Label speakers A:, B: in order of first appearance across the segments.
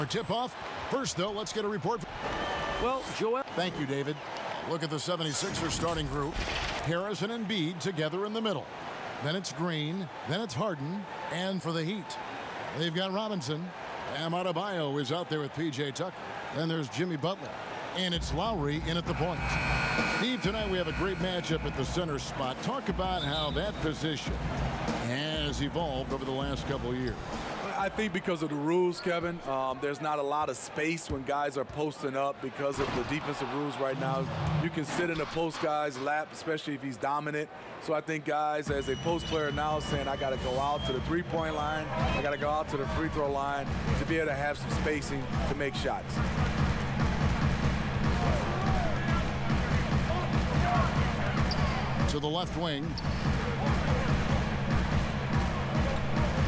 A: Our tip-off. First, though, let's get a report.
B: Well, Joel.
A: Thank you, David. Look at the 76ers starting group. Harris and Embiid together in the middle. Then it's Green. Then it's Harden. And for the Heat, they've got Robinson. Bam Adebayo is out there with P.J. Tucker. Then there's Jimmy Butler. And it's Lowry in at the point. Steve, tonight we have a great matchup at the center spot. Talk about how that position has evolved over the last couple of years.
C: I think because of the rules, Kevin, there's not a lot of space when guys are posting up because of the defensive rules right now. You can sit in the post guy's lap, especially if he's dominant. So I think guys, as a post player now, saying I got to go out to the three-point line, I got to go out to the free throw line to be able to have some spacing to make shots.
A: To the left wing.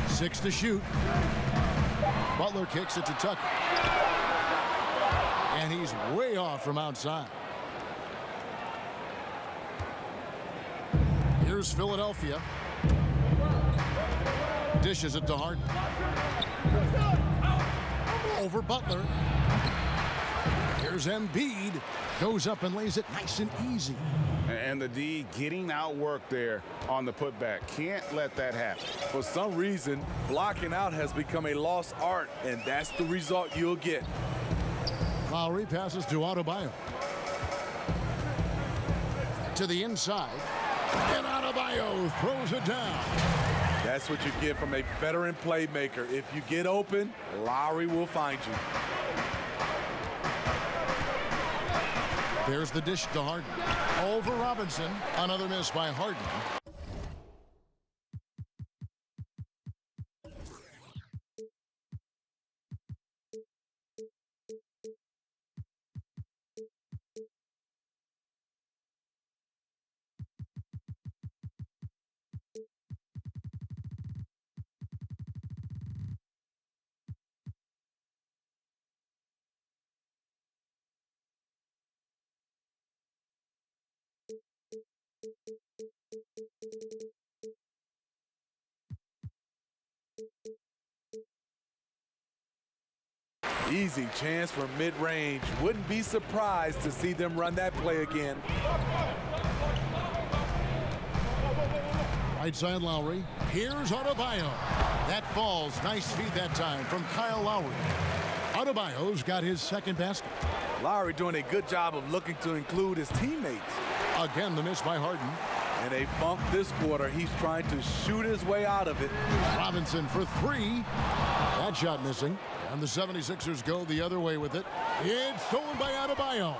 A: 6 to shoot. Butler kicks it to Tucker. And he's way off from outside. Here's Philadelphia. Dishes it to Harden. Over Butler. Here's Embiid. Goes up and lays it nice and easy.
D: And the D getting outworked there on the putback. Can't let that happen.
C: For some reason, blocking out has become a lost art, and that's the result you'll get.
A: Lowry passes to Adebayo. To the inside. And Adebayo throws it down.
C: That's what you get from a veteran playmaker. If you get open, Lowry will find you.
A: There's the dish to Harden. Over Robinson. Another miss by Harden.
C: Easy chance for mid-range. Wouldn't be surprised to see them run that play again.
A: Right side Lowry. Here's Adebayo. That falls. Nice feed that time from Kyle Lowry. Adebayo's got his second basket.
C: Lowry doing a good job of looking to include his teammates.
A: Again, the miss by Harden.
C: In a funk this quarter, he's trying to shoot his way out of it.
A: Robinson for 3. That shot missing. And the 76ers go the other way with it. It's stolen by Adebayo.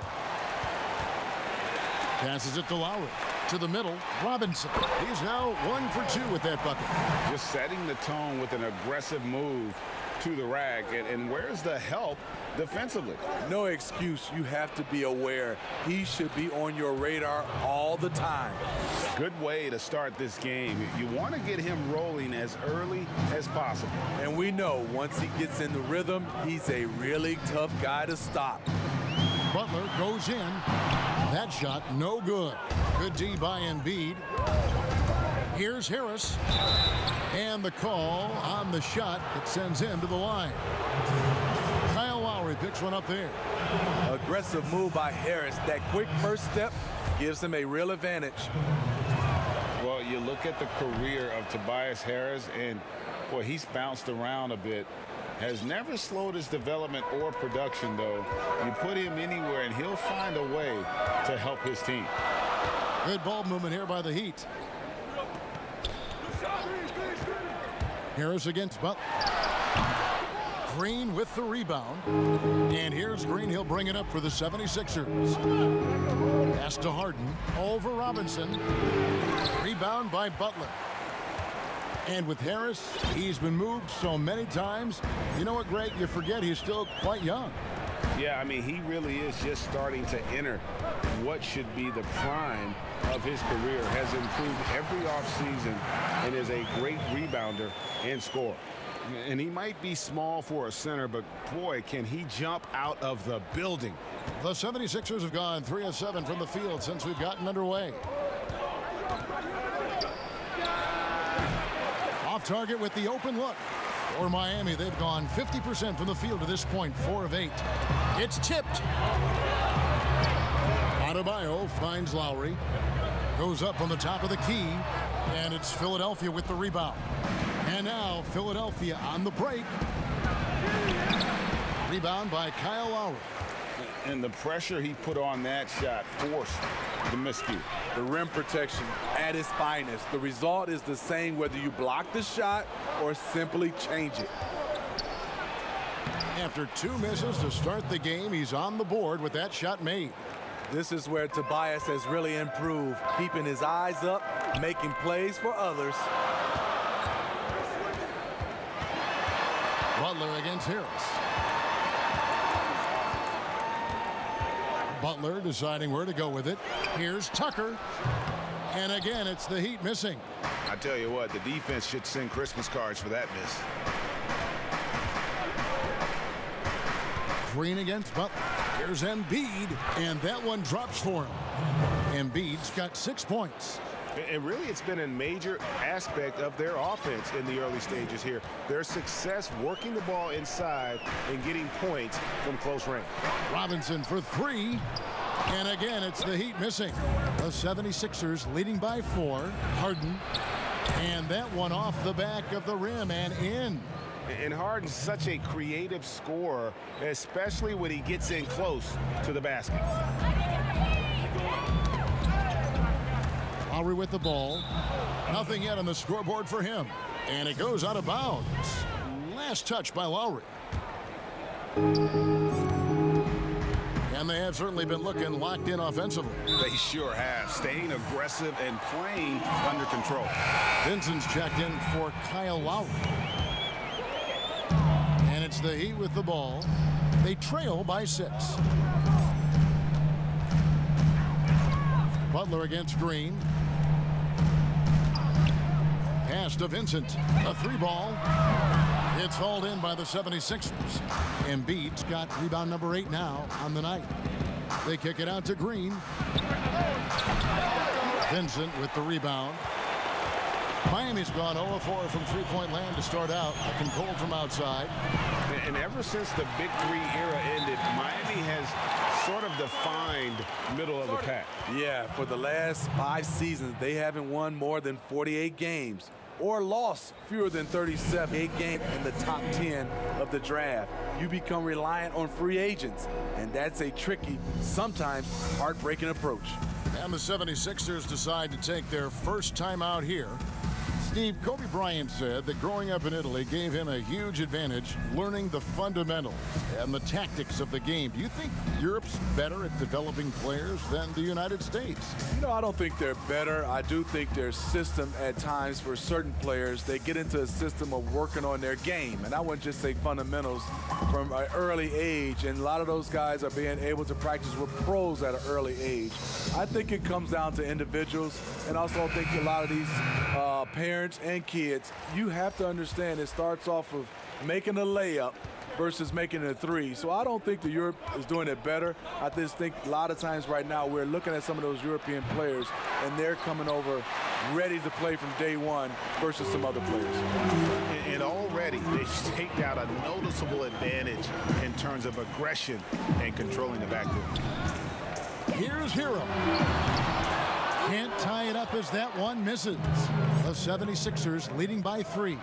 A: Passes it to Lowry. To the middle, Robinson. He's now 1 for 2 with that bucket.
D: Just setting the tone with an aggressive move to the rack. And where's the help defensively?
C: No excuse. You have to be aware. He should be on your radar all the time.
D: Good way to start this game. You want to get him rolling as early as possible.
C: And we know once he gets in the rhythm, he's a really tough guy to stop.
A: Butler goes in. That shot, no good. Good D by Embiid. Here's Harris. And the call on the shot that sends him to the line. Kyle Lowry picks one up there.
C: Aggressive move by Harris. That quick first step gives him a real advantage.
D: Well, you look at the career of Tobias Harris, and, boy, he's bounced around a bit. Has never slowed his development or production, though. You put him anywhere, and he'll find a way to help his team.
A: Good ball movement here by the Heat. Harris against Butler. Green with the rebound. And here's Green. He'll bring it up for the 76ers. Pass to Harden. Over Robinson. Rebound by Butler. And with Harris, he's been moved so many times. You know what, Greg? You forget he's still quite young.
D: Yeah, I mean, he really is just starting to enter what should be the prime of his career. Has improved every offseason and is a great rebounder and scorer. And he might be small for a center, but boy, can he jump out of the building.
A: The 76ers have gone 3 of 7 from the field since we've gotten underway. Off target with the open look. For Miami, they've gone 50% from the field to this point, 4 of 8. It's tipped. Adebayo finds Lowry. Goes up on the top of the key. And it's Philadelphia with the rebound. And now Philadelphia on the break. Rebound by Kyle Lowry.
D: And the pressure he put on that shot forced the miscue.
C: The rim protection at its finest. The result is the same whether you block the shot or simply change it.
A: After 2 misses to start the game, he's on the board with that shot made.
C: This is where Tobias has really improved, keeping his eyes up, making plays for others.
A: Butler against Harris. Butler deciding where to go with it. Here's Tucker. And again, it's the Heat missing.
D: I tell you what, the defense should send Christmas cards for that miss.
A: Green against Butler. Here's Embiid, and that one drops for him. Embiid's got 6 points.
D: And really, it's been a major aspect of their offense in the early stages here. Their success working the ball inside and getting points from close range.
A: Robinson for 3. And again, it's the Heat missing. The 76ers leading by 4. Harden. And that one off the back of the rim and in.
D: And Harden's such a creative scorer, especially when he gets in close to the basket.
A: Lowry with the ball. Nothing yet on the scoreboard for him. And it goes out of bounds. Last touch by Lowry. And they have certainly been looking locked in offensively.
D: They sure have, staying aggressive and playing under control.
A: Vincent's checked in for Kyle Lowry. And it's the Heat with the ball. They trail by 6. Butler against Green. Pass to Vincent. A 3 ball. It's hauled in by the 76ers. Embiid's got rebound number 8 now on the night. They kick it out to Green. Vincent with the rebound. Miami's gone 0-4 from three-point land to start out. Looking cold from outside.
D: And ever since the Big Three era ended, Miami has sort of defined middle of the pack.
C: Yeah, for the last 5 seasons, they haven't won more than 48 games or lost fewer than 37. 8 games in the top 10 of the draft. You become reliant on free agents, and that's a tricky, sometimes heartbreaking approach.
A: And the 76ers decide to take their first time out here. Steve, Kobe Bryant said that growing up in Italy gave him a huge advantage learning the fundamentals and the tactics of the game. Do you think Europe's better at developing players than the United States?
C: You know, I don't think they're better. I do think their system at times for certain players, they get into a system of working on their game. And I wouldn't just say fundamentals from an early age. And a lot of those guys are being able to practice with pros at an early age. I think it comes down to individuals. And also I think a lot of these parents and kids, you have to understand it starts off of making a layup versus making a 3. So I don't think the Europe is doing it better. I just think a lot of times right now we're looking at some of those European players and they're coming over ready to play from day one versus some other players.
D: And already they've staked out a noticeable advantage in terms of aggression and controlling the backcourt.
A: Here's Hero. Can't tie it up as that one misses. The 76ers leading by 3.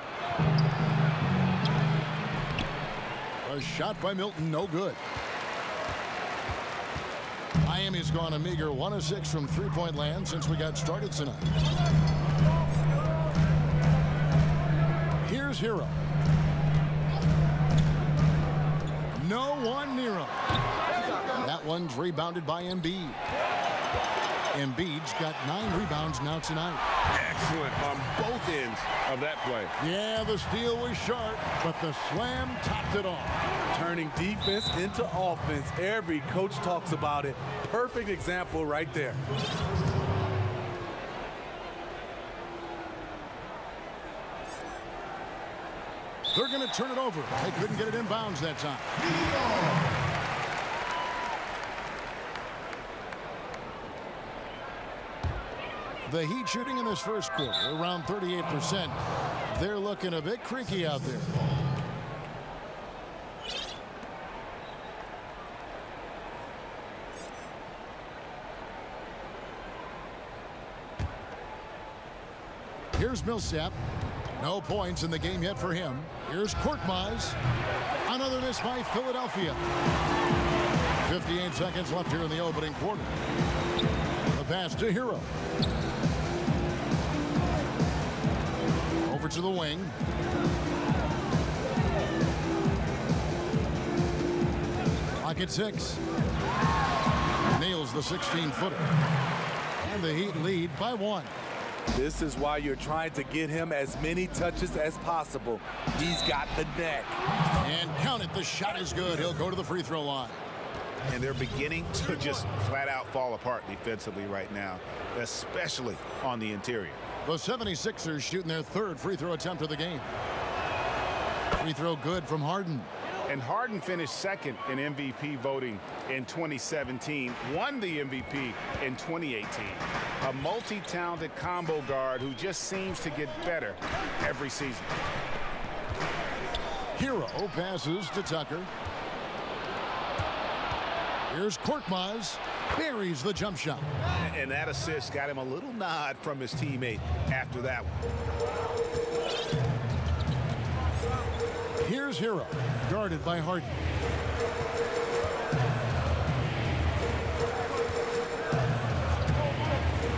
A: A shot by Milton, no good. Miami's gone a meager 1 of 6 from three-point land since we got started tonight. Here's Hero. No one near him. That one's rebounded by Embiid. Embiid's got 9 rebounds now tonight.
D: Excellent on both ends of that play.
A: Yeah, the steal was sharp, but the slam topped it off.
C: Turning defense into offense. Every coach talks about it. Perfect example right there.
A: They're going to turn it over. They couldn't get it in bounds that time. The Heat shooting in this first quarter around 38%. They're looking a bit creaky out there. Here's Millsap. No points in the game yet for him. Here's Korkmaz. Another miss by Philadelphia. 58 seconds left here in the opening quarter. The pass to Hero. Over to the wing. Clock at 6. Nails the 16-footer. And the Heat lead by 1.
C: This is why you're trying to get him as many touches as possible. He's got the neck.
A: And count it, the shot is good. He'll go to the free throw line.
D: And they're beginning to just flat out fall apart defensively right now, especially on the interior.
A: The 76ers shooting their 3rd free throw attempt of the game. Free throw good from Harden.
D: And Harden finished 2nd in MVP voting in 2017, won the MVP in 2018. A multi-talented combo guard who just seems to get better every season.
A: Hero passes to Tucker. Here's Korkmaz. Buries the jump shot.
D: And that assist got him a little nod from his teammate after that one.
A: Here's Hero, guarded by Harden.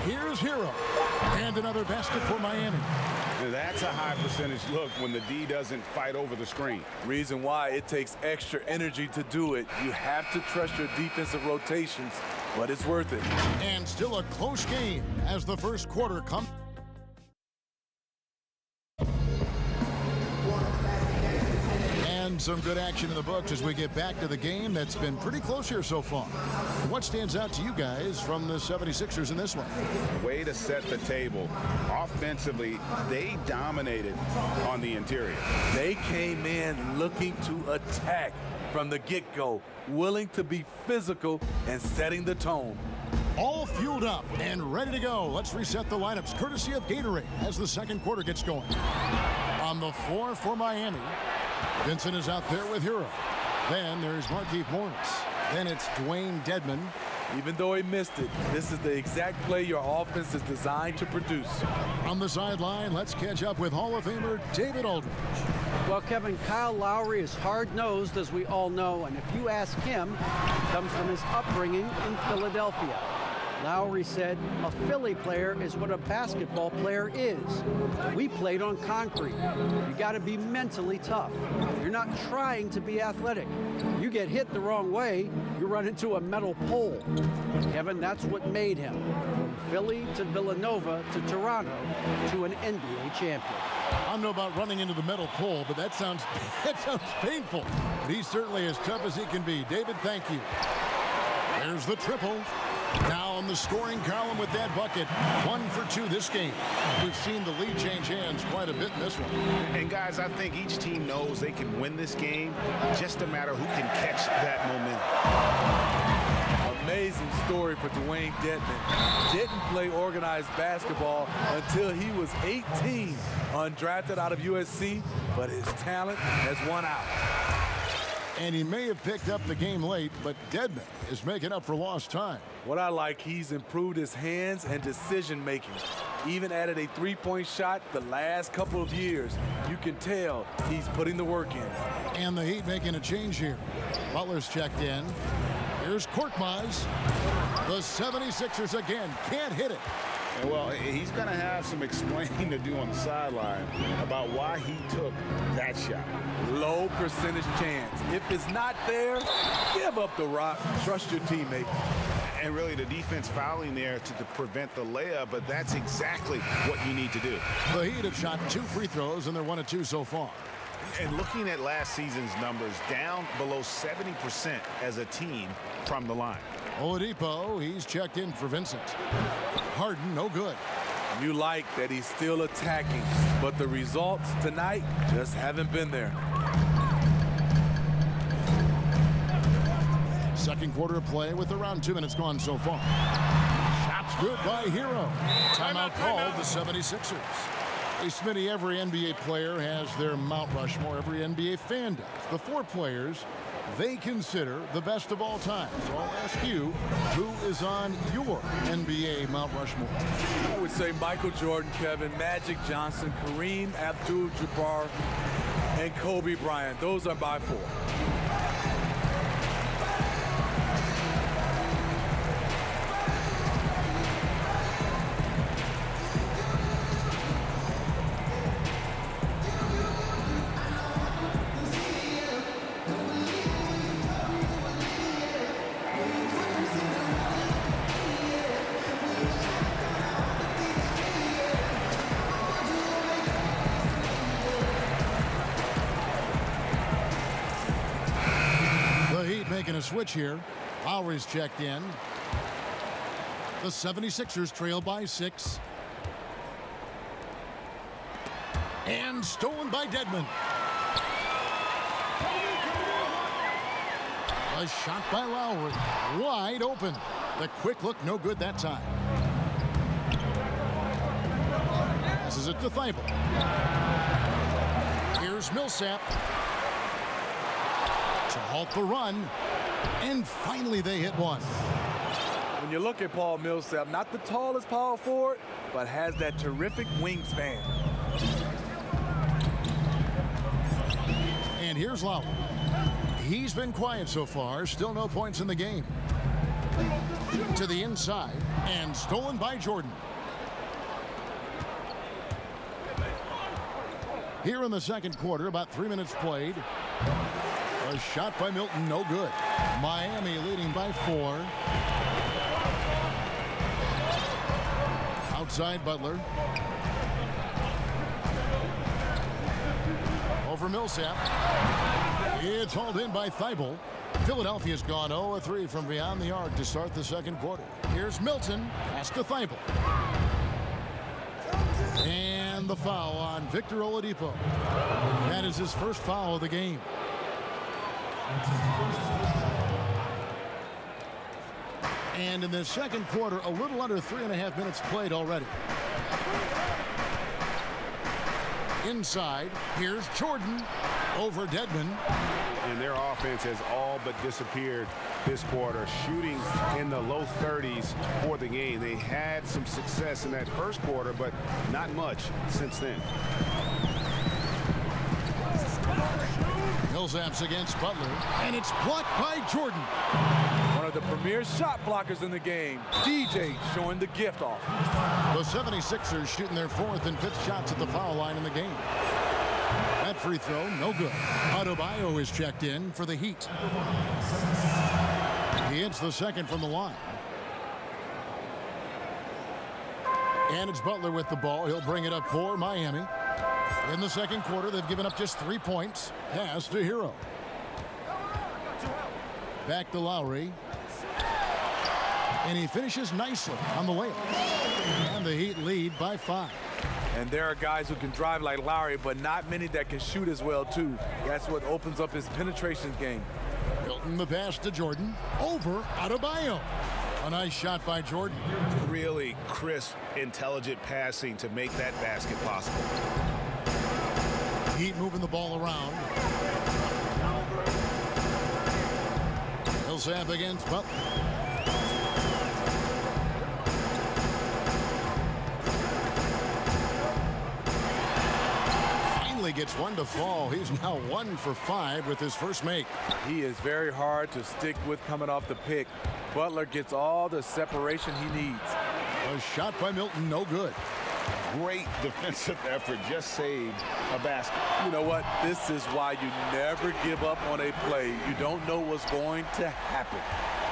A: Here's Hero. And another basket for Miami.
D: That's a high percentage look when the D doesn't fight over the screen.
C: Reason why it takes extra energy to do it. You have to trust your defensive rotations, but it's worth it.
A: And still a close game as the first quarter comes. And some good action in the books as we get back to the game that's been pretty close here so far. What stands out to you guys from the 76ers in this one?
D: Way to set the table. Offensively, they dominated on the interior.
C: They came in looking to attack from the get-go, willing to be physical and setting the tone.
A: All fueled up and ready to go. Let's reset the lineups courtesy of Gatorade as the second quarter gets going. On the floor for Miami, Vincent is out there with Hero. Then there's Markieff Morris. Then it's Dwayne Dedmon.
C: Even though he missed it, this is the exact play your offense is designed to produce.
A: On the sideline, let's catch up with Hall of Famer David Aldridge.
B: Well, Kevin, Kyle Lowry is hard-nosed, as we all know, and if you ask him, it comes from his upbringing in Philadelphia. Lowry said, a Philly player is what a basketball player is. We played on concrete. You got to be mentally tough. You're not trying to be athletic. You get hit the wrong way, you run into a metal pole. Kevin, that's what made him. From Philly to Villanova to Toronto to an NBA champion.
A: I don't know about running into the metal pole, but that sounds painful. But he's certainly as tough as he can be. David, thank you. There's the triple. Now on the scoring column with that bucket. 1 for 2 this game. We've seen the lead change hands quite a bit in this one.
D: And guys, I think each team knows they can win this game. Just a matter who can catch that momentum.
C: Amazing story for Dwayne Dedmon. Didn't play organized basketball until he was 18, undrafted out of USC, but his talent has won out.
A: And he may have picked up the game late, but Dedmon is making up for lost time.
C: What I like, he's improved his hands and decision-making. Even added a three-point shot the last couple of years. You can tell he's putting the work in.
A: And the Heat making a change here. Butler's checked in. Here's Korkmaz. The 76ers again can't hit it.
D: And well, he's going to have some explaining to do on the sideline about why he took that shot.
C: Low percentage chance. If it's not there, give up the rock. Trust your teammate.
D: And really the defense fouling there to prevent the layup, but that's exactly what you need to do.
A: The Heat have shot 2 free throws, and they're 1 of 2 so far.
D: And looking at last season's numbers, down below 70% as a team from the line.
A: Oladipo, he's checked in for Vincent. Harden, no good.
C: You like that he's still attacking, but the results tonight just haven't been there.
A: Second quarter of play with around 2 minutes gone so far. Shots good by Hero. Timeout called the 76ers. Hey, Smitty, every NBA player has their Mount Rushmore. Every NBA fan does. The 4 players they consider the best of all time. So I'll ask you, who is on your NBA Mount Rushmore?
C: I would say Michael Jordan, Kevin, Magic Johnson, Kareem Abdul-Jabbar, and Kobe Bryant. Those are my 4.
A: Making a switch here. Lowry's checked in. The 76ers trail by 6. And stolen by Dedmon. A shot by Lowry. Wide open. The quick look, no good that time. Passes it to Thibault. Here's Millsap to halt the run. And finally they hit one.
C: When you look at Paul Millsap, not the tallest power forward, but has that terrific wingspan.
A: And here's Lowry. He's been quiet so far. Still no points in the game. To the inside. And stolen by Jordan. Here in the second quarter, about 3 minutes played. A shot by Milton, no good. Miami leading by 4. Outside Butler. Over Millsap. It's hauled in by Thibault. Philadelphia's gone 0-3 from beyond the arc to start the second quarter. Here's Milton. Pass to Thibault. And the foul on Victor Oladipo. That is his first foul of the game. And in the second quarter, a little under 3.5 minutes played already. Inside, here's Jordan over Dedmon.
D: And their offense has all but disappeared this quarter, shooting in the low 30s for the game. They had some success in that first quarter, but not much since then.
A: Millsap's against Butler, and it's blocked by Jordan.
C: One of the premier shot blockers in the game. DJ showing the gift off.
A: The 76ers shooting their 4th and 5th shots at the foul line in the game. That free throw, no good. Adebayo is checked in for the Heat. He hits the second from the line. And it's Butler with the ball. He'll bring it up for Miami. In the second quarter, they've given up just 3 points. Pass to Hero. Back to Lowry. And he finishes nicely on the layup. And the Heat lead by 5.
C: And there are guys who can drive like Lowry, but not many that can shoot as well, too. That's what opens up his penetration game.
A: Hilton the pass to Jordan. Over Adebayo. A nice shot by Jordan.
D: Really crisp, intelligent passing to make that basket possible.
A: Heat moving the ball around. Millsap against Butler. Finally gets one to fall. He's now 1 for 5 with his first make.
C: He is very hard to stick with coming off the pick. Butler gets all the separation he needs.
A: A shot by Milton, no good.
D: Great defensive effort, just saved a basket.
C: You know what? This is why you never give up on a play. You don't know what's going to happen.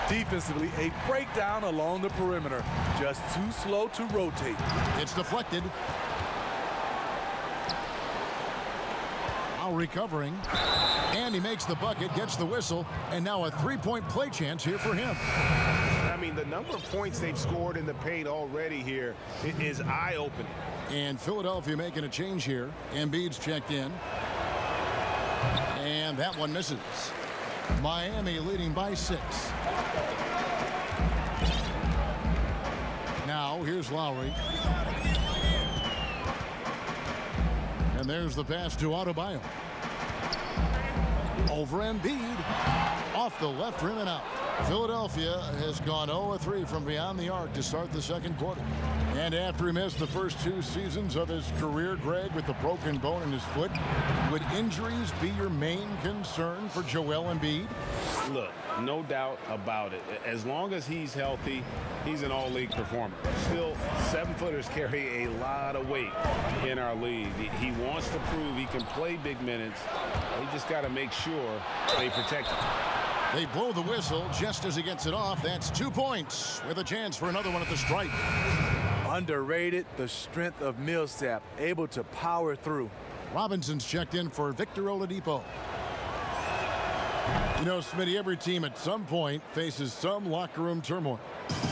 C: Defensively, a breakdown along the perimeter. Just too slow to rotate.
A: It's deflected. Now recovering. And he makes the bucket, gets the whistle, and now a 3-point play chance here for him.
D: I mean, the number of points they've scored in the paint already here is eye-opening.
A: And Philadelphia making a change here. Embiid's checked in. And that one misses. Miami leading by 6. Now, here's Lowry. And there's the pass to Adebayo. Over Embiid. Off the left rim and out. Philadelphia has gone 0-3 from beyond the arc to start the second quarter. And after he missed the first 2 seasons of his career, Greg, with the broken bone in his foot, would injuries be your main concern for Joel Embiid?
D: Look, no doubt about it. As long as he's healthy, he's an all-league performer. Still, 7-footers carry a lot of weight in our league. He wants to prove he can play big minutes. They just got to make sure they protect him.
A: They blow the whistle just as he gets it off. That's 2 points with a chance for another one at the stripe.
C: Underrated, the strength of Millsap, able to power through.
A: Robinson's checked in for Victor Oladipo. You know, Smitty, every team at some point faces some locker room turmoil.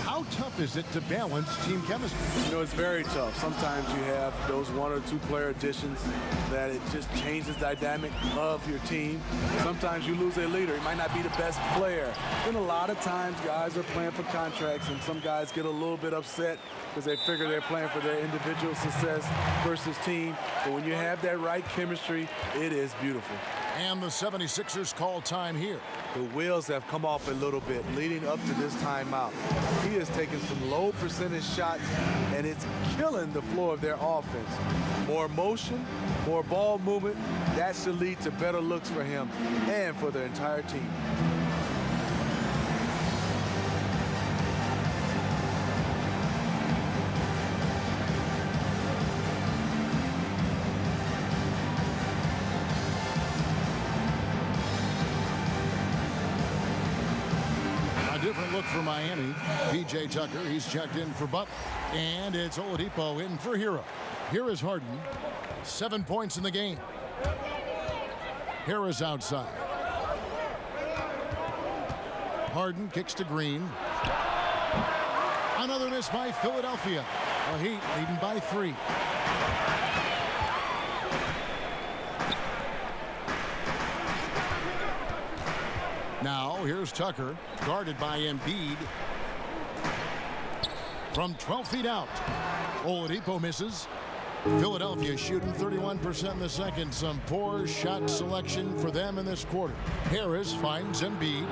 A: How tough is it to balance team chemistry?
C: You know, it's very tough. Sometimes you have those 1 or 2 player additions that it just changes the dynamic of your team. Sometimes you lose a leader. He might not be the best player. Then a lot of times guys are playing for contracts, and some guys get a little bit upset because they figure they're playing for their individual success versus team. But when you have that right chemistry, it is beautiful.
A: And the 76ers call time here.
C: The wheels have come off a little bit leading up to this timeout. He has taken some low percentage shots, and it's killing the floor of their offense. More motion, more ball movement, that should lead to better looks for him and for the entire team.
A: Different look for Miami. P.J. Tucker, he's checked in for Butler. And it's Oladipo in for Hero. Here is Harden. 7 points in the game. Harris outside. Harden kicks to Green. Another miss by Philadelphia. The Heat leading by 3. Now, here's Tucker, guarded by Embiid. From 12 feet out, Oladipo misses. Philadelphia shooting 31% in the second. Some poor shot selection for them in this quarter. Harris finds Embiid.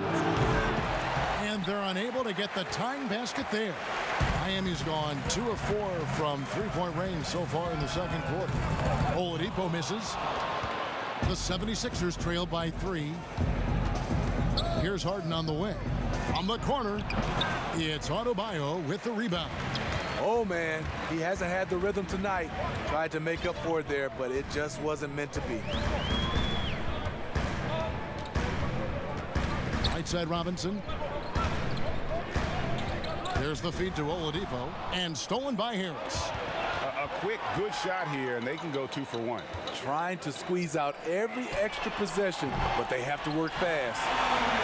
A: And they're unable to get the tying basket there. Miami's gone 2 of 4 from three-point range so far in the second quarter. Oladipo misses. The 76ers trail by 3. Here's Harden on the wing. From the corner, it's Adebayo with the rebound.
C: Oh, man, he hasn't had the rhythm tonight. Tried to make up for it there, but it just wasn't meant to be.
A: Right side Robinson. There's the feed to Oladipo, and stolen by Harris.
D: A quick, good shot here, and they can go 2 for 1.
C: Trying to squeeze out every extra possession, but they have to work fast.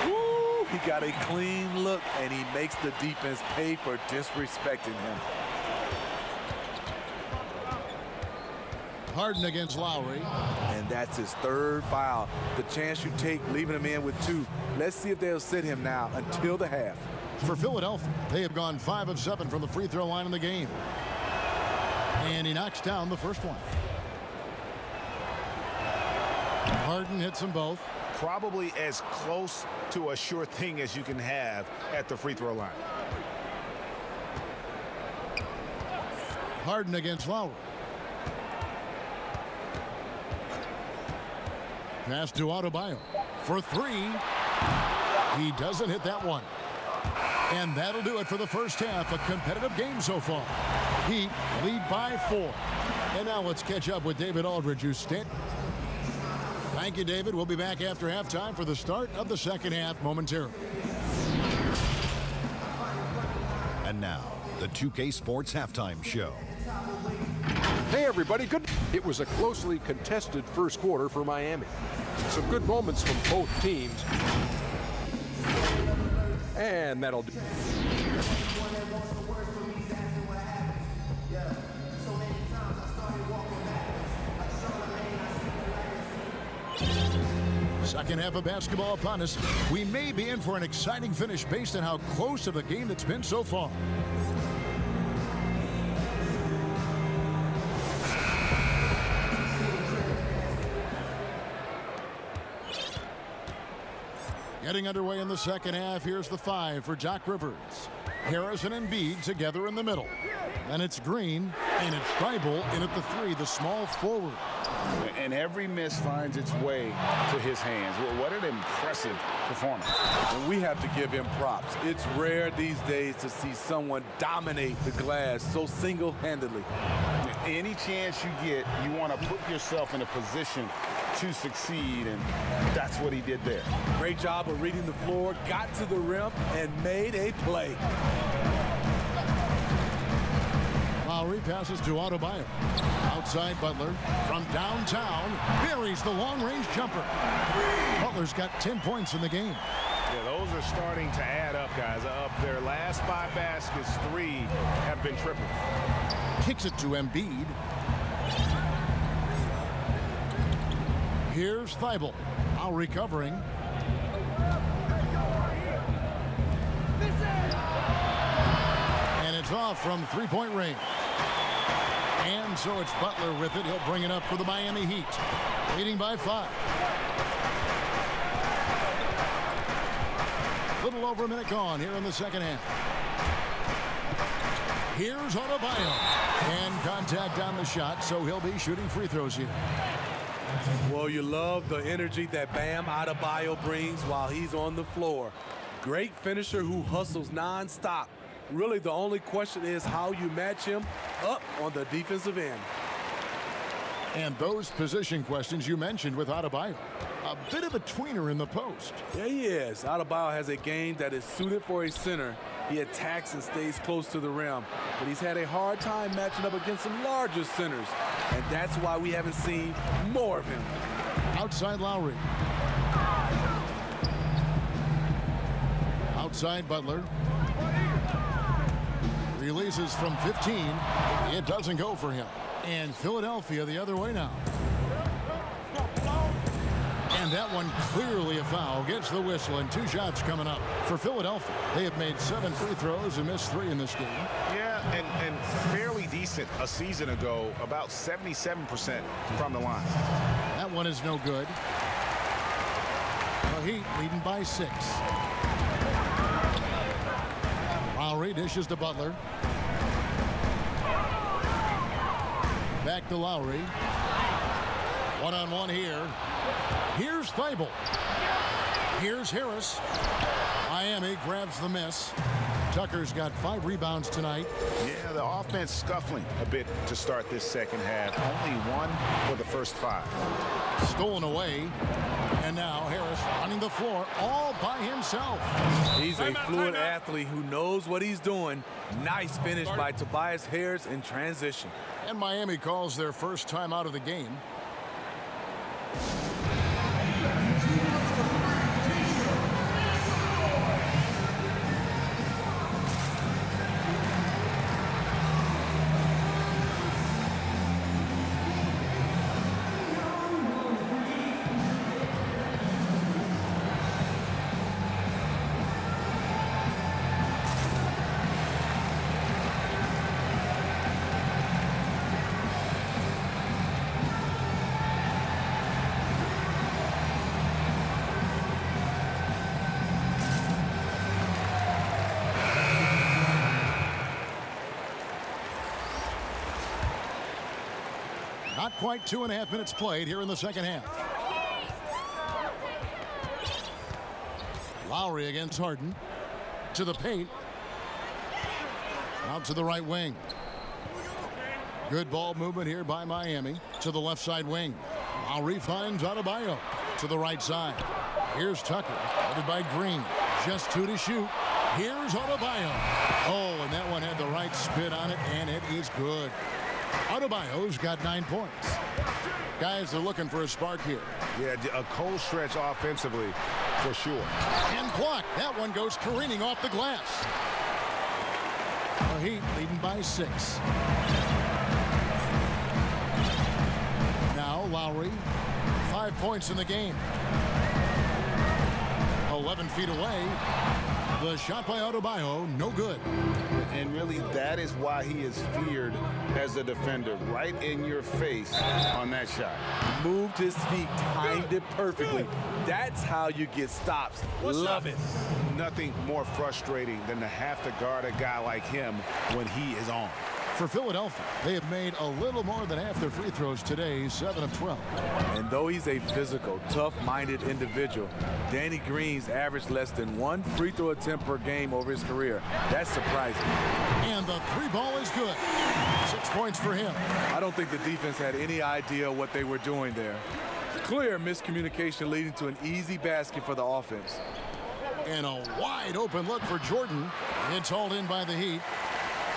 C: Woo! He got a clean look, and he makes the defense pay for disrespecting him.
A: Harden against Lowry.
C: And that's his 3rd foul. The chance you take leaving him in with 2. Let's see if they'll sit him now until the half.
A: For Philadelphia, they have gone 5 of 7 from the free throw line in the game. And he knocks down the first one. Harden hits them both.
D: Probably as close to a sure thing as you can have at the free throw line.
A: Harden against Lowry. Pass to Adebayo for 3. He doesn't hit that one. And that'll do it for the first half. A competitive game so far. Heat lead by 4. And now let's catch up with David Aldridge, who's standing. Thank you, David. We'll be back after halftime for the start of the second half momentarily.
E: And now, the 2K Sports Halftime Show.
F: Hey, everybody. Good. It was a closely contested first quarter for Miami. Some good moments from both teams. And that'll do.
A: Second half of basketball upon us. We may be in for an exciting finish based on how close of a game it's been so far. Getting underway in the second half. Here's the 5 for Doc Rivers. Harris and Embiid together in the middle. Then it's Green, and it's Thibault in at the 3, the small forward.
D: And every miss finds its way to his hands. Well, what an impressive performance.
C: And we have to give him props. It's rare these days to see someone dominate the glass so single-handedly.
D: Any chance you get, you want to put yourself in a position to succeed, and that's what he did there.
C: Great job of reading the floor, got to the rim, and made a play.
A: Lowry passes to Adebayo. Outside Butler from downtown buries the long-range jumper. Butler's got 10 points in the game.
D: Yeah, those are starting to add up, guys. Of their last 5 baskets, 3 have been triples.
A: Kicks it to Embiid. Here's Thibault. Lowry covering. And it's off from three-point range. And so it's Butler with it. He'll bring it up for the Miami Heat. Leading by 5. Little over a minute gone here in the second half. Here's Adebayo. And contact on the shot, so he'll be shooting free throws here.
C: Well, you love the energy that Bam Adebayo brings while he's on the floor. Great finisher who hustles nonstop. Really, the only question is how you match him up on the defensive end.
A: And those position questions you mentioned with Adebayo. A bit of a tweener in the post.
C: Yeah, he is. Adebayo has a game that is suited for a center. He attacks and stays close to the rim. But he's had a hard time matching up against some larger centers. And that's why we haven't seen more of him.
A: Outside Lowry. Outside Butler. Releases from 15. It doesn't go for him. And Philadelphia the other way now. And that one clearly a foul. Gets the whistle, and 2 shots coming up for Philadelphia. They have made 7 free throws and missed 3 in this game.
D: Yeah, and fairly decent a season ago, about 77% from the line.
A: That one is no good. The Heat leading by 6. Lowry dishes to Butler. Back to Lowry. One-on-one here. Here's Thibault. Here's Harris. Miami grabs the miss. Tucker's got 5 rebounds tonight.
D: Yeah, the offense scuffling a bit to start this second half. Only 1 for the first 5.
A: Stolen away. And now Harris running the floor all by himself.
C: He's a fluid athlete who knows what he's doing. Nice finish by Tobias Harris in transition.
A: And Miami calls their first time out of the game. Not quite 2.5 minutes played here in the second half. Lowry against Harden. To the paint. Out to the right wing. Good ball movement here by Miami. To the left side wing. Lowry finds Adebayo. To the right side. Here's Tucker. Headed by Green. Just 2 to shoot. Here's Adebayo. Oh, and that one had the right spin on it, and it is good. Adebayo's got 9 points. Guys are looking for a spark here.
D: Yeah, a cold stretch offensively for sure.
A: And blocked. That one goes careening off the glass. The Heat leading by 6. Now Lowry, 5 points in the game. 11 feet away. The shot by Adebayo, no good.
D: And really, that is why he is feared as a defender, right in your face on that shot.
C: Moved his feet, timed it perfectly. That's how you get stops. Love it.
D: Nothing more frustrating than to have to guard a guy like him when he is on.
A: For Philadelphia, they have made a little more than half their free throws today, 7 of 12.
C: And though he's a physical, tough-minded individual, Danny Green's averaged less than 1 free throw attempt per game over his career. That's surprising.
A: And the three ball is good. 6 points for him.
C: I don't think the defense had any idea what they were doing there. Clear miscommunication leading to an easy basket for the offense.
A: And a wide open look for Jordan. It's hauled in by the Heat.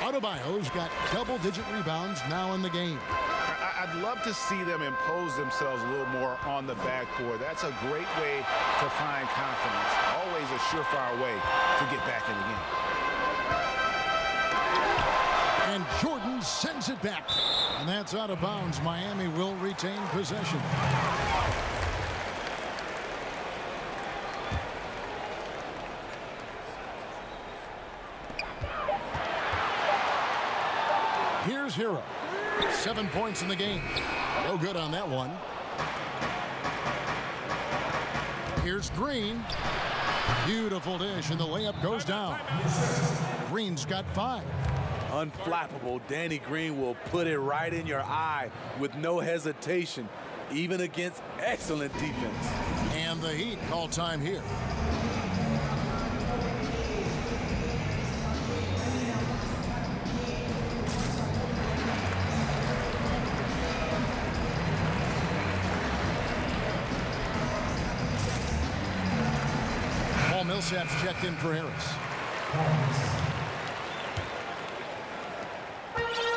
A: Adebayo's got double-digit rebounds now in the game.
D: I'd love to see them impose themselves a little more on the backboard. That's a great way to find confidence. Always a surefire way to get back in the game.
A: And Jordan sends it back. And that's out of bounds. Miami will retain possession. Here's Hero. 7 points in the game. No good on that one. Here's Green. Beautiful dish, and the layup goes down. Green's got 5.
C: Unflappable, Danny Green will put it right in your eye with no hesitation, even against excellent defense.
A: And the Heat call time here. Millsap's checked in for Harris.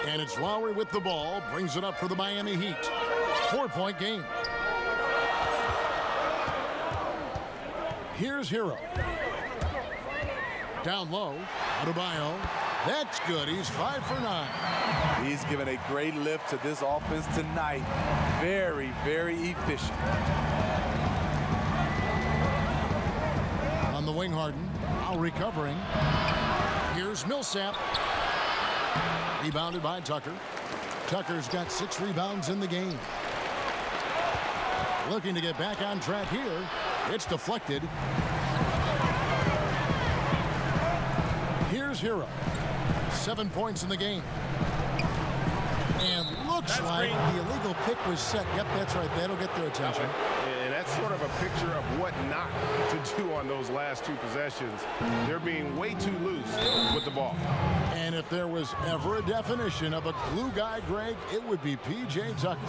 A: And it's Lowry with the ball. Brings it up for the Miami Heat. 4-point game. Here's Hero. Down low. Adebayo. That's good. He's 5 for 9.
C: He's given a great lift to this offense tonight. Very, very efficient.
A: On the wing, Harden. Now recovering. Here's Millsap. Rebounded by Tucker. Tucker's got 6 rebounds in the game. Looking to get back on track here. It's deflected. Here's Hero. 7 points in the game. And looks like the illegal pick was set. Yep, that's right. That'll get their attention.
D: And that's sort of a picture of what not to do on those last 2 possessions. They're being way too loose with the ball.
A: And if there was ever a definition of a glue guy, Greg, it would be P.J. Tucker.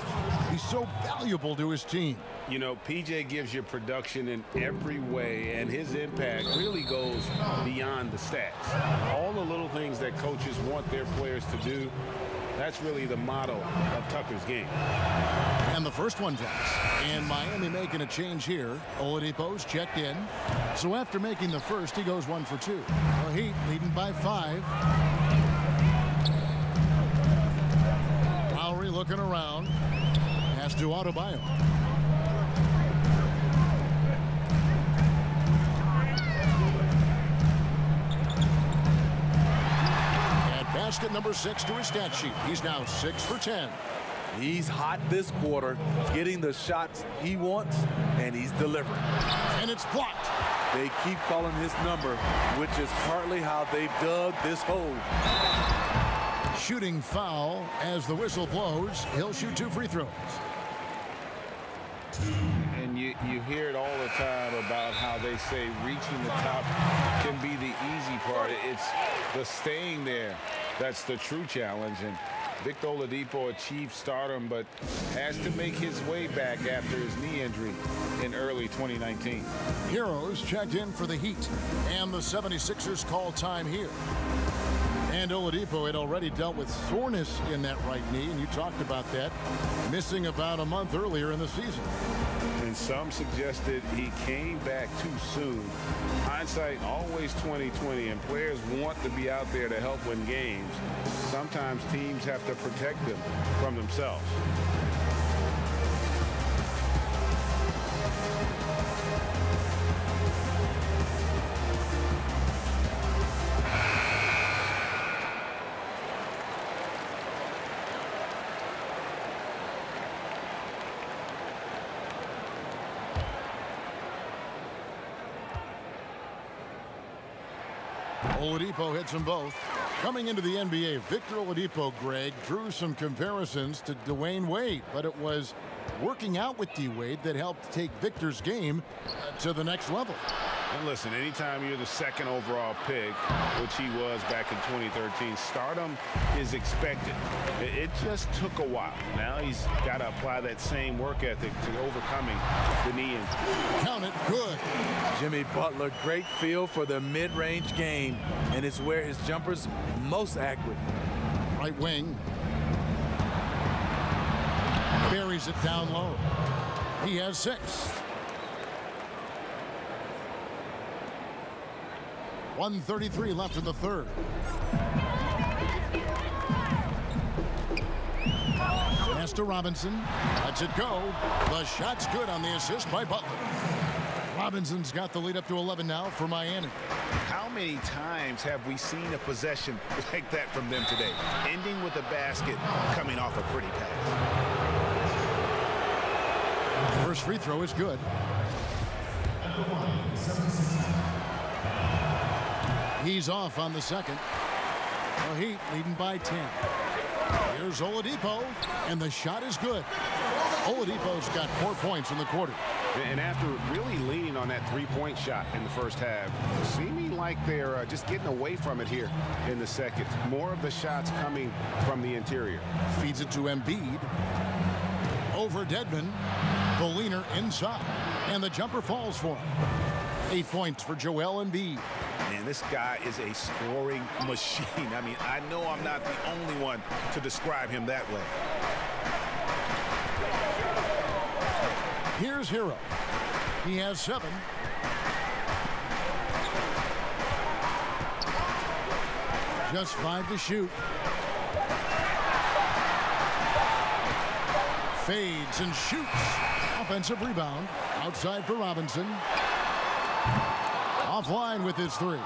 A: He's so valuable to his team.
D: You know, P.J. gives you production in every way, and his impact really goes beyond the stats. All the little things that coaches want their players to do, that's really the motto of Tucker's game.
A: And the first one drops. And Miami making a change here. Oladipo's checked in. So after making the first, he goes 1 for 2. The Heat leading by 5. Lowry looking around. Pass to Adebayo. Basket number 6 to his stat sheet. He's now 6 for 10.
C: He's hot this quarter, getting the shots he wants, and he's delivering.
A: And it's blocked.
C: They keep calling his number, which is partly how they've dug this hole.
A: Shooting foul as the whistle blows. He'll shoot 2 free throws.
D: And you hear it all the time about how they say reaching the top can be the easy part. It's the staying there that's the true challenge. And Victor Oladipo achieved stardom, but has to make his way back after his knee injury in early 2019.
A: Heroes checked in for the Heat, and the 76ers call time here. And Oladipo had already dealt with soreness in that right knee, and you talked about that, missing about a month earlier in the season.
D: And some suggested he came back too soon. Hindsight always 20/20, and players want to be out there to help win games. Sometimes teams have to protect them from themselves.
A: Oladipo hits them both. Coming into the NBA, Victor Oladipo, Greg, drew some comparisons to Dwayne Wade, but it was working out with D-Wade that helped take Victor's game to the next level.
D: And listen, anytime you're the second overall pick, which he was back in 2013, stardom is expected. It just took a while. Now he's got to apply that same work ethic to overcoming the knee injury.
A: Count it, good.
C: Jimmy Butler, great feel for the mid-range game, and it's where his jumper's most accurate.
A: Right wing. Buries it down low. He has 6. 1:33 left in the third. Pass to Robinson. Lets it go. The shot's good on the assist by Butler. Robinson's got the lead up to 11 now for Miami.
D: How many times have we seen a possession like that from them today? Ending with a basket, coming off a pretty pass.
A: First free throw is good. He's off on the second. The Heat leading by 10. Here's Oladipo, and the shot is good. Oladipo's got 4 points in the quarter.
D: And after really leaning on that three-point shot in the first half, seeming like they're just getting away from it here in the second. More of the shots coming from the interior.
A: Feeds it to Embiid. Over Dedmon. The leaner inside. And the jumper falls for him. 8 points for Joel Embiid.
D: Man, this guy is a scoring machine. I mean, I know I'm not the only one to describe him that way.
A: Here's Hero. He has 7. Just 5 to shoot. Fades and shoots. Offensive rebound. Outside for Robinson. Offline with his 3.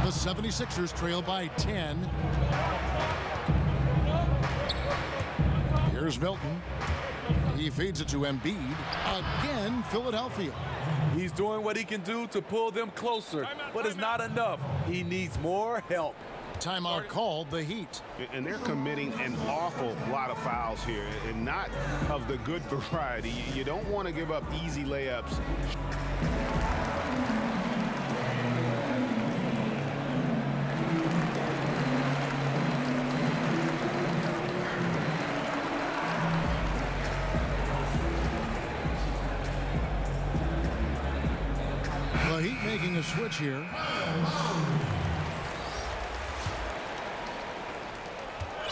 A: The 76ers trail by 10. Here's Milton. He feeds it to Embiid. Again, Philadelphia.
C: He's doing what he can do to pull them closer, but it's not enough. He needs more help.
A: Timeout called, the Heat.
D: And they're committing an awful lot of fouls here, and not of the good variety. You don't want to give up easy layups.
A: The Heat making a switch here.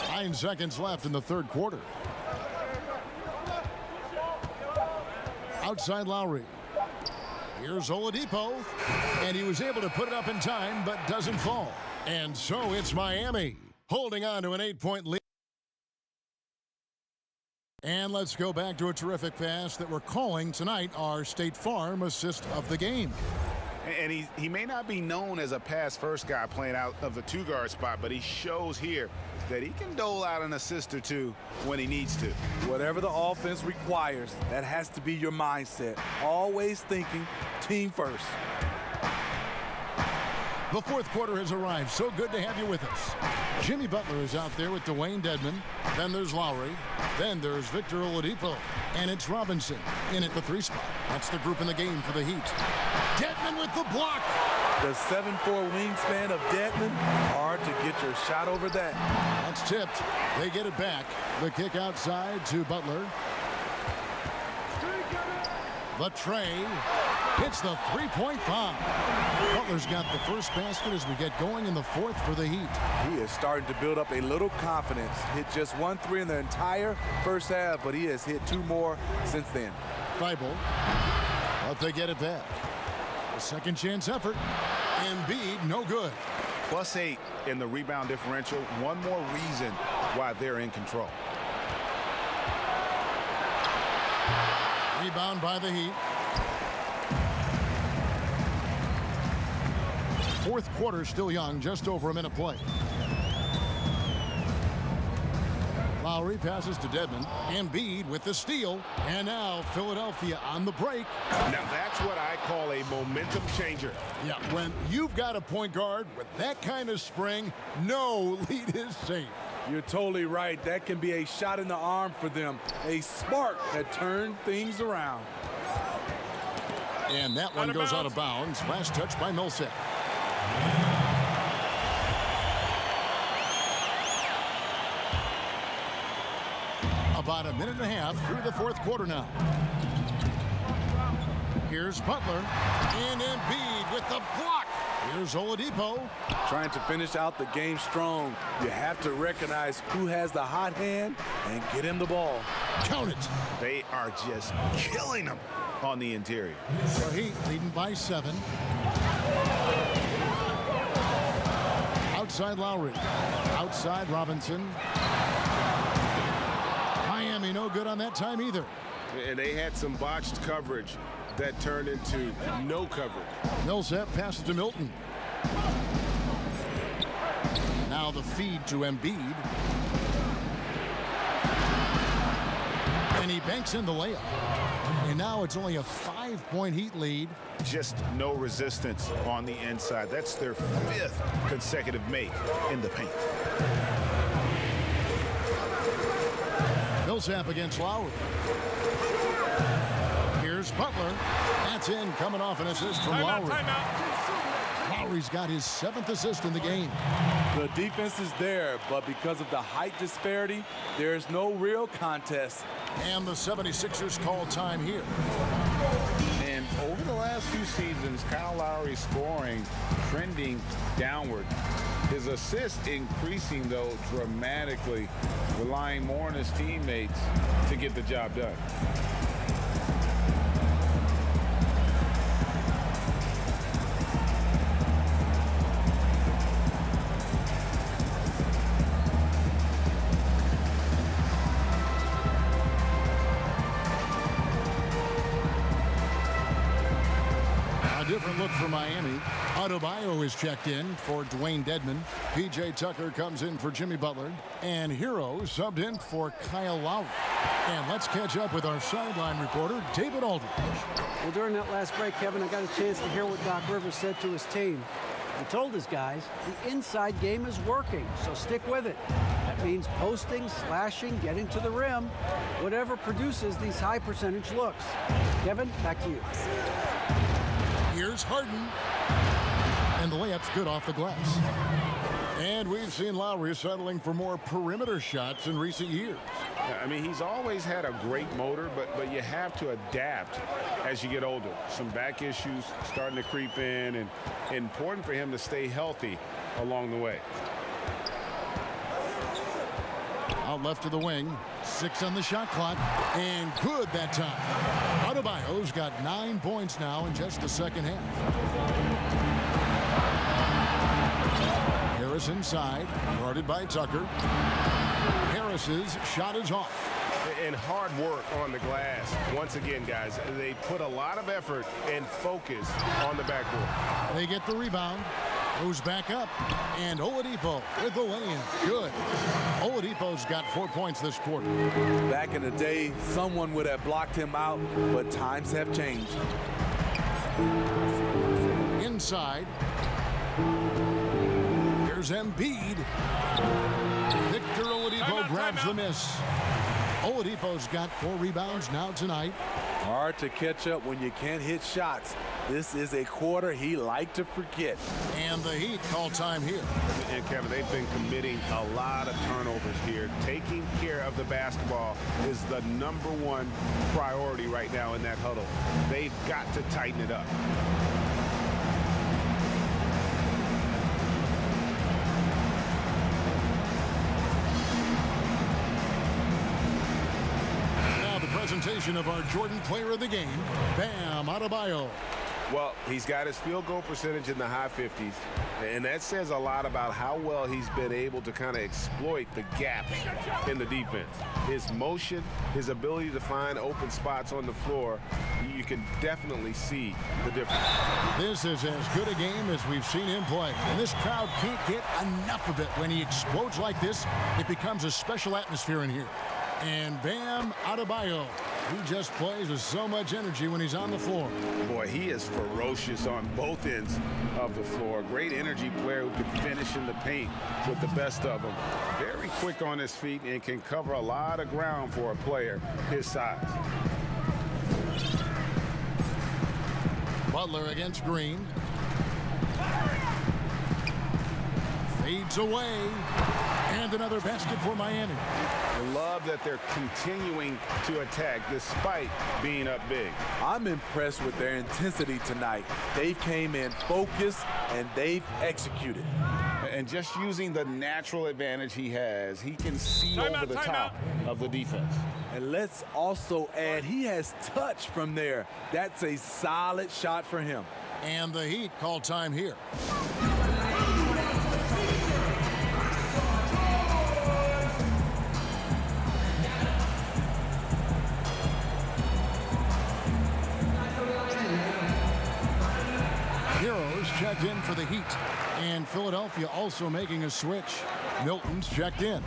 A: Nine seconds left in the third quarter. Outside Lowry. Here's Oladipo. And he was able to put it up in time, but doesn't fall. And so it's Miami holding on to an 8-point lead. And let's go back to a terrific pass that we're calling tonight our State Farm assist of the game.
D: And he may not be known as a pass-first guy playing out of the two-guard spot, but he shows here that he can dole out an assist or two when he needs to.
C: Whatever the offense requires, that has to be your mindset. Always thinking team first.
A: The fourth quarter has arrived. So good to have you with us. Jimmy Butler is out there with Dwayne Dedmon. Then there's Lowry. Then there's Victor Oladipo. And it's Robinson in at the 3 spot. That's the group in the game for the Heat. Dedmon with the block.
C: The 7'4" wingspan of Dedmon. Hard to get your shot over that.
A: That's tipped. They get it back. The kick outside to Butler. The tray hits the 3-point bomb. Butler's got the first basket as we get going in the fourth for the Heat.
C: He is starting to build up a little confidence. Hit just 1 3 in the entire first half, but he has hit 2 more since then.
A: Thibault, but they get it back. A second chance effort. Embiid, no good.
D: +8 in the rebound differential. One more reason why they're in control.
A: Rebound by the Heat. Fourth quarter still young, just over a minute play. Lowry passes to Dedmon. Embiid with the steal. And now Philadelphia on the break.
D: Now that's what I call a momentum changer.
A: Yeah, when you've got a point guard with that kind of spring, no lead is safe.
C: You're totally right. That can be a shot in the arm for them. A spark that turned things around.
A: And that one goes out of bounds. Last touch by Millsap. About a minute and a half through the fourth quarter now. Here's Butler. And Embiid with the block. Here's Oladipo.
C: Trying to finish out the game strong. You have to recognize who has the hot hand and get him the ball.
A: Count it.
D: They are just killing them on the interior.
A: The Heat leading by 7. Outside Lowry. Outside Robinson. Miami no good on that time either.
D: And they had some botched coverage that turned into no coverage.
A: Millsap passes to Milton. Now the feed to Embiid. And he banks in the layup. And now it's only a 5-point Heat lead.
G: Just no resistance on the inside. That's their 5th consecutive make in the paint.
A: Millsap against Lowry. Here's Butler. That's in, coming off an assist from Lowry. Lowry's got his 7th assist in the game.
C: The defense is there, but because of the height disparity, there's no real contest.
A: And the 76ers call time here.
D: And over the last few seasons, Kyle Lowry's scoring trending downward. His assists increasing, though, dramatically, relying more on his teammates to get the job done.
A: Different look for Miami. Adebayo is checked in for Dwayne Dedmon. P.J. Tucker comes in for Jimmy Butler. And Hero subbed in for Kyle Lowry. And let's catch up with our sideline reporter, David Aldridge.
B: Well, during that last break, Kevin, I got a chance to hear what Doc Rivers said to his team. He told his guys the inside game is working, so stick with it. That means posting, slashing, getting to the rim, whatever produces these high percentage looks. Kevin, back to you.
A: Here's Harden. And the layup's good off the glass. And we've seen Lowry settling for more perimeter shots in recent years.
D: I mean, he's always had a great motor, but you have to adapt as you get older. Some back issues starting to creep in, and important for him to stay healthy along the way.
A: Out left to the wing. 6 on the shot clock. And good that time. Adebayo's got 9 points now in just the second half. Harris inside. Guarded by Tucker. Harris's shot is off.
D: And hard work on the glass. Once again, guys, they put a lot of effort and focus on the backboard.
A: They get the rebound. Goes back up. And Oladipo with the lay-in. Good. Oladipo's got 4 points this quarter.
C: Back in the day, someone would have blocked him out, but times have changed.
A: Inside. Here's Embiid. Victor Oladipo grabs the miss. Oladipo's got 4 rebounds now tonight.
C: Hard to catch up when you can't hit shots. This is a quarter he liked to forget.
A: And the Heat call time here.
D: And Kevin, they've been committing a lot of turnovers here. Taking care of the basketball is the #1 priority right now in that huddle. They've got to tighten it up.
A: Now the presentation of our Jordan Player of the Game, Bam Adebayo.
D: Well, he's got his field goal percentage in the high 50s, and that says a lot about how well he's been able to kind of exploit the gaps in the defense. His motion, his ability to find open spots on the floor, you can definitely see the difference.
A: This is as good a game as we've seen him play, and this crowd can't get enough of it. When he explodes like this, it becomes a special atmosphere in here. And Bam Adebayo, he just plays with so much energy when he's on the floor.
D: Boy, he is ferocious on both ends of the floor. Great energy player who can finish in the paint with the best of them. Very quick on his feet and can cover a lot of ground for a player his size.
A: Butler against Green. Fades away. And another basket for Miami.
D: I love that they're continuing to attack despite being up big.
C: I'm impressed with their intensity tonight. They came in focused and they've executed.
D: And just using the natural advantage he has, he can see over the top of the defense.
C: And let's also add, he has touch from there. That's a solid shot for him.
A: And the Heat call time here. Checked in for the Heat, and Philadelphia also making a switch. Milton's checked in.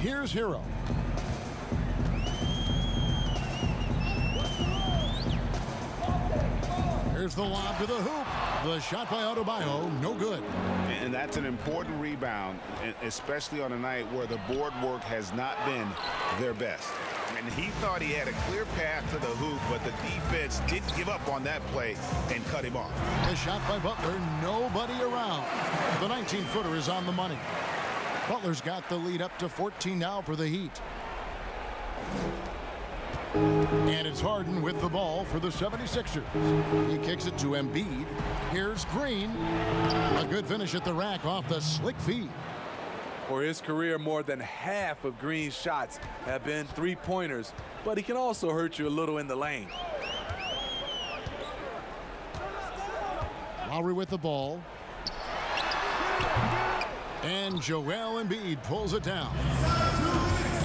A: Here's Hero. Here's the lob to the hoop. The shot by Adebayo, no good.
D: And that's an important rebound, especially on a night where the board work has not been their best.
G: And he thought he had a clear path to the hoop, but the defense didn't give up on that play and cut him off.
A: The shot by Butler, nobody around. The 19-footer is on the money. Butler's got the lead up to 14 now for the Heat. And it's Harden with the ball for the 76ers. He kicks it to Embiid. Here's Green. A good finish at the rack off the slick feed.
C: For his career, more than half of Green's shots have been three-pointers, but he can also hurt you a little in the lane.
A: Lowry with the ball. And Joel Embiid pulls it down.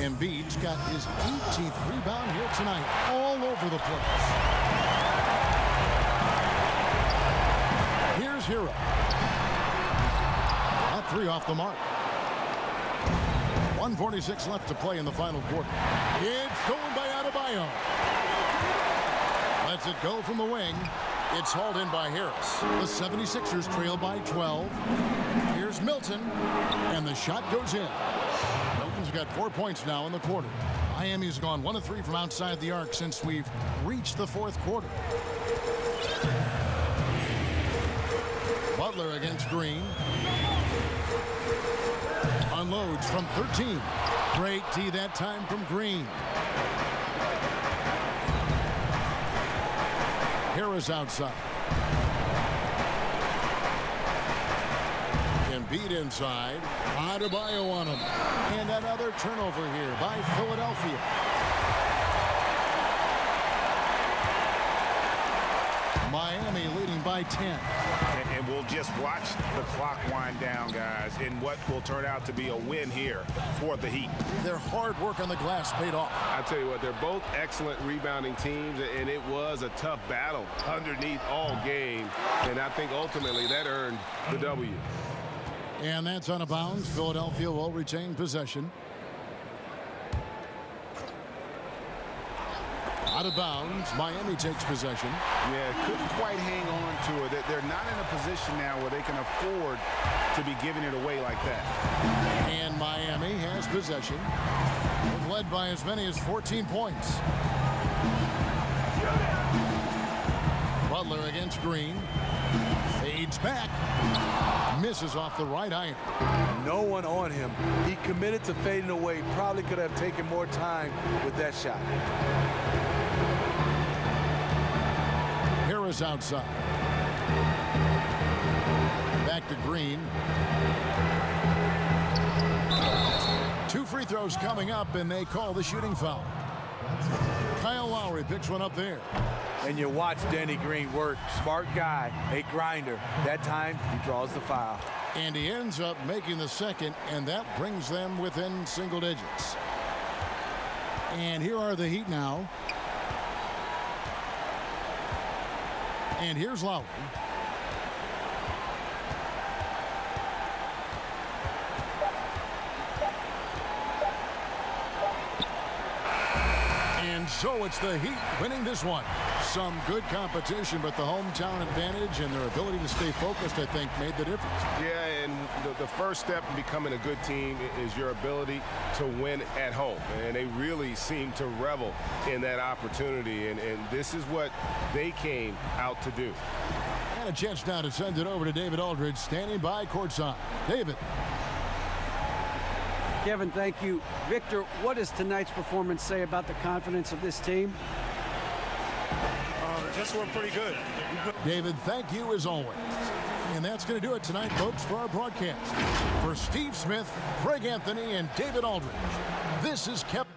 A: Embiid's got his 18th rebound here tonight, all over the place. Here's Hero. A three off the mark. 1:46 left to play in the final quarter. It's stolen by Adebayo. Lets it go from the wing. It's hauled in by Harris. The 76ers trail by 12. Here's Milton, and the shot goes in. Milton's got 4 points now in the quarter. Miami's gone 1 of 3 from outside the arc since we've reached the fourth quarter. Butler against Green. Unloads from 13. Great D that time from Green. Harris outside. Embiid inside. Adebayo on him. And another turnover here by Philadelphia. Miami leading by 10.
G: And we'll just watch the clock wind down, guys, in what will turn out to be a win here for the Heat.
A: Their hard work on the glass paid off.
D: I tell you what, they're both excellent rebounding teams, and it was a tough battle underneath all game. And I think ultimately that earned the W.
A: And that's out of bounds. Philadelphia will retain possession. Out of bounds, Miami takes possession.
G: Yeah, couldn't quite hang on to it. They're not in a position now where they can afford to be giving it away like that.
A: And Miami has possession. They've led by as many as 14 points. Butler against Green. Fades back. Misses off the right iron.
C: No one on him. He committed to fading away. Probably could have taken more time with that shot.
A: Harris outside. Back to Green. 2 free throws coming up, and they call the shooting foul. Kyle Lowry picks one up there.
C: And you watch Danny Green work. Smart guy, a grinder. That time, he draws the foul.
A: And he ends up making the second, and that brings them within single digits. And here are the Heat now. And here's Lowry. And so it's the Heat winning this one. Some good competition, but the hometown advantage and their ability to stay focused, I think, made the difference.
D: Yeah, and the first step in becoming a good team is your ability to win at home. And they really seem to revel in that opportunity. And this is what they came out to do.
A: And a chance now to send it over to David Aldridge, standing by courtside. David.
B: Kevin, thank you. Victor, what does tonight's performance say about the confidence of this team?
H: Just were pretty good.
A: David, thank you as always. And that's going to do it tonight, folks, for our broadcast. For Steve Smith, Craig Anthony, and David Aldridge, this is Kevin.